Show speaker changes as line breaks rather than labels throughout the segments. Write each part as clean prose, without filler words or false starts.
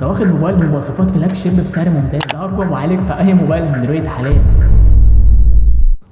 ده واخد موبايل بمواصفات فلاج شيب بسعر ممتاز. ده اقوى معالج في اي موبايل اندرويد حاليا.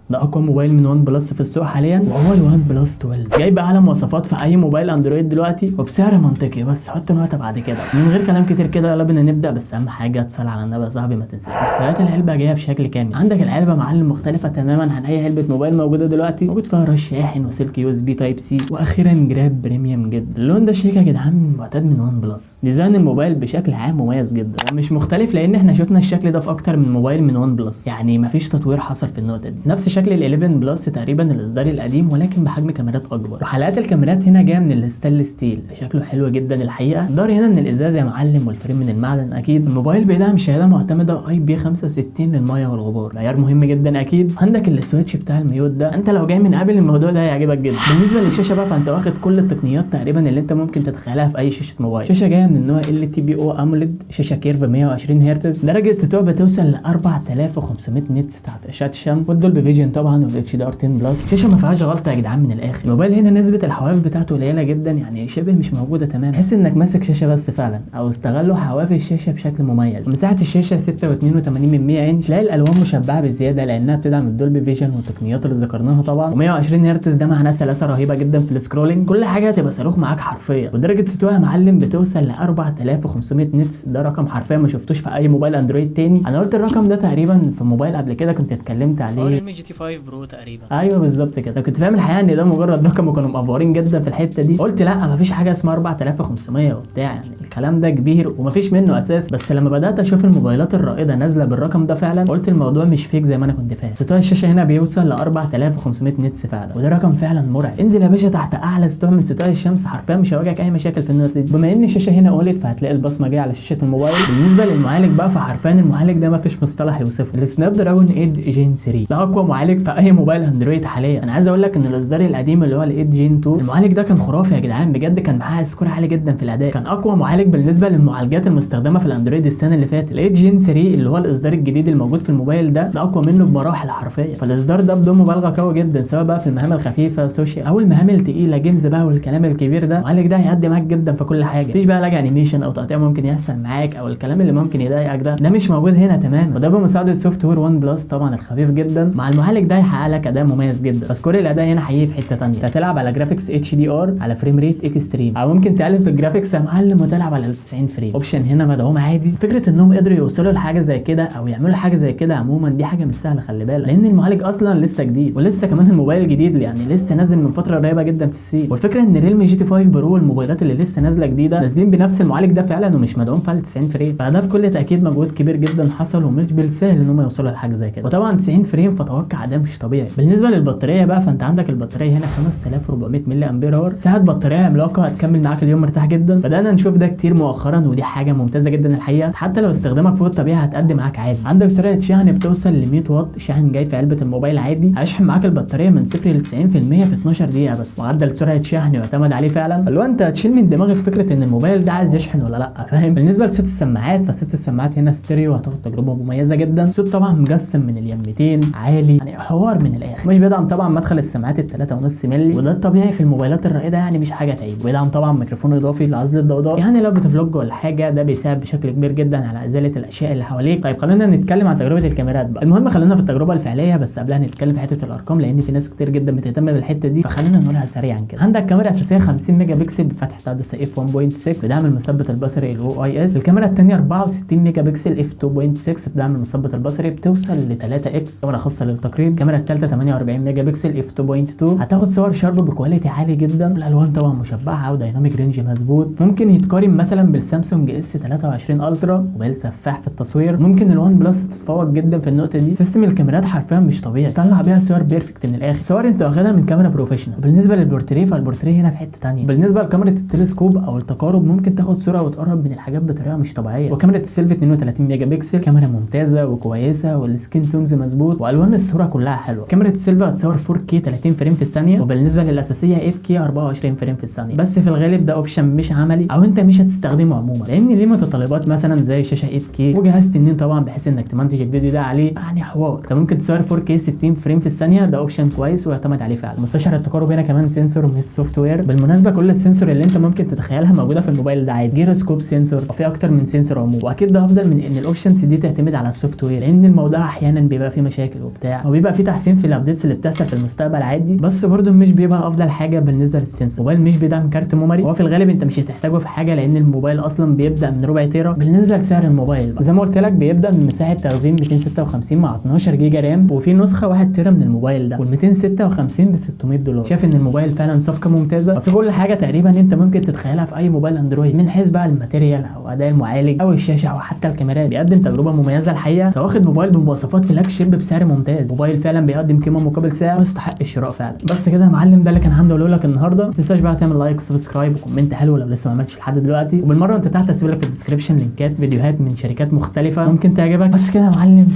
ده اقوى موبايل من وان بلس في السوق حاليا، وهو الوان بلس 12. جايب اعلى مواصفات في اي موبايل اندرويد دلوقتي وبسعر منطقي. بس حط نقطه بعد كده من غير كلام كتير كده، يلا بينا نبدا. بس اهم حاجه تصل على النبي يا صاحبي، ما تنساش محتويات العلبه جايه بشكل كامل. عندك العلبه معلم مختلفه تماما عن اي علبه موبايل موجوده دلوقتي. موجود فيها رش شاحن وسلك يو اس بي تايب سي، واخيرا جراب بريميوم جدا. اللون ده شيك يا جدعان، معتاد من وان بلس. ديزاين الموبايل بشكل عام مميز جدا ومش مختلف، لان احنا شفنا الشكل ده في اكتر من موبايل من وان بلس. يعني مفيش تطوير حصل في النقطه دي. نفس شكل ال11 بلس تقريبا الاصدار القديم، ولكن بحجم كاميرات اكبر. وحلقات الكاميرات هنا جايه من الستانلس ستيل، شكله حلو جدا الحقيقه. الدار هنا من الازاز يا معلم، والفريم من المعدن اكيد. الموبايل بيدعم شهاده معتمده اي بي 65 للميه والغبار، معيار مهم جدا اكيد. عندك السويتش بتاع الميوت ده، انت لو جاي من ابل الموضوع ده هيعجبك جدا. بالنسبه للشاشه بقى، فانت واخد كل التقنيات تقريبا اللي انت ممكن تتخيلها في اي شاشه موبايل. شاشه جايه من النوع ال تي بي او اموليد، شاشه كيرف 120 هرتز، درجه سطوع بتوصل ل 4500 نيتس تحت اشعه الشمس، والدولبي فيجن طبعا، والاتش دي ار 10 بلس. شاشه ما فيهاش غلطه يا جدعان من الاخر. الموبايل هنا نسبه الحواف بتاعته قليله جدا، يعني شبه مش موجوده تماما. تحس انك ماسك شاشه بس فعلا، او استغلوا حواف الشاشه بشكل مميز. مساحه الشاشه 6.82 انش. تلاقي الالوان مشبعه بزياده لانها بتدعم الدولبي فيجن والتقنيات اللي ذكرناها طبعا. و120 هرتز ده معناه سلاسه رهيبه جدا في السكرولينج، كل حاجه هتبقى صاروخ معاك حرفيا. ودرجه سطوع يا معلم بتوصل ل 4500 نيتس، ده رقم حرفيا ما شفتوش في اي موبايل اندرويد تاني. انا قلت الرقم ده تقريبا في موبايل قبل كده كنت اتكلمت عليه،
ريلمي جي تي 5 برو تقريبا.
ايوه بالظبط كده. كنت فاهم الحقيقه ان ده مجرد رقم، وكانوا مقفورين جدا في الحته دي. قلت لا، مفيش حاجه اسمها 4500 وبتاع، يعني الكلام ده كبير ومفيش منه اساس. بس لما بدات اشوف الموبايلات الرائده نازله بالرقم ده فعلا، قلت الموضوع مش فيك زي ما انا كنت فاهم. سطوع الشاشه هنا بيوصل ل 4500 نيتس فعلا، وده رقم فعلا مرعب. انزل يا باشا تحت اعلى سطوع من سطوع الشمس، حرفيا مش هواجهك اي مشاكل في النقطه دي. بما ان الشاشه هنا اولد، فهتلاقي البصمه جايه على شاشه الموبايل. بالنسبه للمعالج بقى، فحرفيا المعالج ده مفيش مصطلح يوصفه. السناب دراجون 8 جين 3 ده اقوى معالج في اي موبايل اندرويد حاليا. انا عايز اقول لك ان الاصدار القديم اللي هو ال 8 جين 2 المعالج ده كان خرافي يا جدعان بجد، كان معاه سكور عالي جدا في الاداء. كان اقوى معالج بالنسبه للمعالجات المستخدمه في الاندرويد السنه اللي فاتت. ال 8 جين 3 اللي هو الاصدار الجديد الموجود في الموبايل ده اقوى منه بمراحل حرفيا. فالاصدار ده بدون مبالغه قوي جدا، سواء بقى في المهام الخفيفه سوشيال او المهام الثقيله جيمز بقى والكلام الكبير ده. المعالج ده هيقدم معاك جدا في كل حاجه. مفيش بقى لاج انيميشن او تقطيع ممكن يحصل معاك، او الكلام اللي ممكن يضايقك ده مش موجود هنا تماما. وده بمساعده سوفت وير وان بلس طبعا الخفيف جدا. مع المعالج ده هيحقق لك اداء مميز جدا. بس كل الاداء هنا حقيقي في حته ثانيه. هتلعب على جرافيكس اتش دي ار على فريم ريت اكستريم، او ممكن تقلل في الجرافيكس يا معلم وتلعب على 90 فريم. اوبشن هنا مدعوم عادي. فكره انهم قدروا يوصلوا لحاجه زي كده او يعملوا حاجه زي كده عموما دي حاجه مش سهله، خلي بالك، لان المعالج اصلا لسه جديد، ولسه كمان الموبايل جديد، يعني لسه نازل من فتره قريبه جدا في الصين. والفكره ان ريلمي جي تي 5 برو والموبايلات اللي لسه نازله جديده نازلين بنفس المعالج ده فعلا، ومش مدعوم فعلا 90 فريم. فده بكل تاكيد مجهود كبير جدا حصل، ومش بالسهل ان هم يوصلوا لحاجه زي كده. وطبعا 90 فريم فتوقع ده مش طبيعي. بالنسبه للبطاريه بقى، فانت عندك البطاريه هنا 5400 ملي امبير اور، ساعه بطاريه عملاقه هتكمل معاك اليوم مرتاح جدا. بدانا نشوف ده كتير مؤخرا، ودي حاجه ممتازه جدا الحقيقه. حتى لو استخدامك فوق الطبيعي هتقدم معاك عادي. عندك سرعه شحن بتوصل ل 100 واط، شاحن جاي في علبه الموبايل عادي، هيشحن معاك البطاريه من 0 ل 90% في 12 دقيقه بس. معدل سرعه شحن يعتمد عليه فعلا. اللي هو انت تشيل من دماغك فكره ان الموبايل ده عايز يشحن ولا لا، فاهم؟ بالنسبه لصوت السماعات، فصوت السماعات هنا ستيريو، هتاخد تجربه مميزه جدا. الصوت طبعا مجسم من اليمتين عالي، يعني حوار من الاخر. مش بيدعم طبعا مدخل السماعات ال 3.5 مللي، وده الطبيعي في الموبايلات الرائده، يعني مش حاجه تعيب. بيدعم طبعا ميكروفون اضافي لعزل الضوضاء، يعني لو بتفلوج ولا حاجه ده بيساعد بشكل كبير جدا على ازاله الاشياء اللي حواليك. طيب خلينا نتكلم عن تجربه الكاميرات بقى. المهم خلينا في التجربه الفعليه، بس قبلها نتكلم في حته الارقام، لان في ناس كتير جدا بتهتم بالحته دي، فخلينا نقولها سريعا كده. عندك كاميرا اساسيه 50 ميجا بكسل بفتح عدسه اف 1.6 بدعم المثبت البصري الاو اي اس. الكاميرا الثانيه 64 ميجا بكسل اف 2.6 بدعم المثبت البصري بتوصل ل 3 اكس، كاميرا خاصه للتقريب. الكاميرا الثالثه 48 ميجا بكسل اف 2.2 هتاخد صور شارب بكواليتي عالي جدا، والالوان طبعا مشبعه ودايناميك رينج مظبوط. ممكن يتقارن مثلا بالسامسونج اس 23 الترا، موبايل سفاح في التصوير. ممكن الوان بلس تتفوق جدا في النقطه دي. سيستم الكاميرات حرفيا مش طبيعي، طلع بيها صور بيرفكت من الاخر، صور انت واخدها من كاميرا بروفيشنال. بالنسبه للبورتريه، فالبورتريه هنا في حته ثانيه. بالنسبه لكاميرا التلسكوب او التقارب، ممكن تاخد صوره وتقرب من الحاجات بطريقه مش طبيعيه. وكاميرا السيلفي 32 ميجا بكسل، كاميرا ممتازه وكويسه، والسكين تونز مظبوط، والوان الصوره كلها حلوه. كاميرا السيلفي هتصور 4K 30 فريم في الثانيه، وبالنسبه للاساسيه 8K 24 فريم في الثانيه. بس في الغالب ده اوبشن مش عملي او انت مش هتستخدمه عموما، لان ليه متطلبات مثلا زي شاشه 8K وجهاز تنين طبعا بحيث انك تمنتج الفيديو ده عليه، يعني حوار. انت ممكن تصور 4K 60 فريم في الثانيه، ده اوبشن كويس ويعتمد عليه فعلا. مستشعر التقارب هنا كمان سنسور مش سوفت وير. بالمناسبه كل السنسور اللي انت ممكن تتخيلها موجوده في الموبايل ده عادي، جيروسكوب سنسور وفي اكتر من سنسور عموما. واكيد ده افضل من ان الاوبشنز دي تعتمد على السوفت وير، لان الموضوع احيانا بيبقى فيه مشاكل وبتاع، وبيبقى فيه تحسين في الابديتس اللي بتحصل في المستقبل عادي، بس برده مش بيبقى افضل حاجه بالنسبه للسنسور. الموبايل مش بيدعم كارت ميموري، هو في الغالب انت مش هتحتاجه في حاجه لان الموبايل اصلا بيبدا من ربع تيرا. بالنسبه لسعر الموبايل زي ما قلت لك بيبدا من مساحه تخزين 256 مع 12 جيجا رام، وفي نسخه 1 تيرا من الموبايل ده، وال 256 ب $600. شايف ان الموبايل فعلا صفقه ممتازه، وفي كل حاجه تقريبا انت ممكن تتخيلها في اي موبايل اندرويد، من حيث بقى الماتيريال او اداء المعالج او الشاشه او حتى الكاميرات. بيقدم تجربه مميزه الحقيقه. انت واخد موبايل بمواصفات فلاج شيب بسعر ممتاز، موبايل فعلا بيقدم قيمه مقابل سعر ويستحق الشراء فعلا. بس كده يا معلم، ده اللي كان عندي اقوله لك النهارده. ما تنساش بقى تعمل لايك وسبسكرايب وكومنت حلو لو لسه ما عملتش لحد دلوقتي، وبالمره انت تحت هسيب لك في الديسكربشن لينكات فيديوهات من شركات مختلفه ممكن تعجبك. بس كده يا معلم.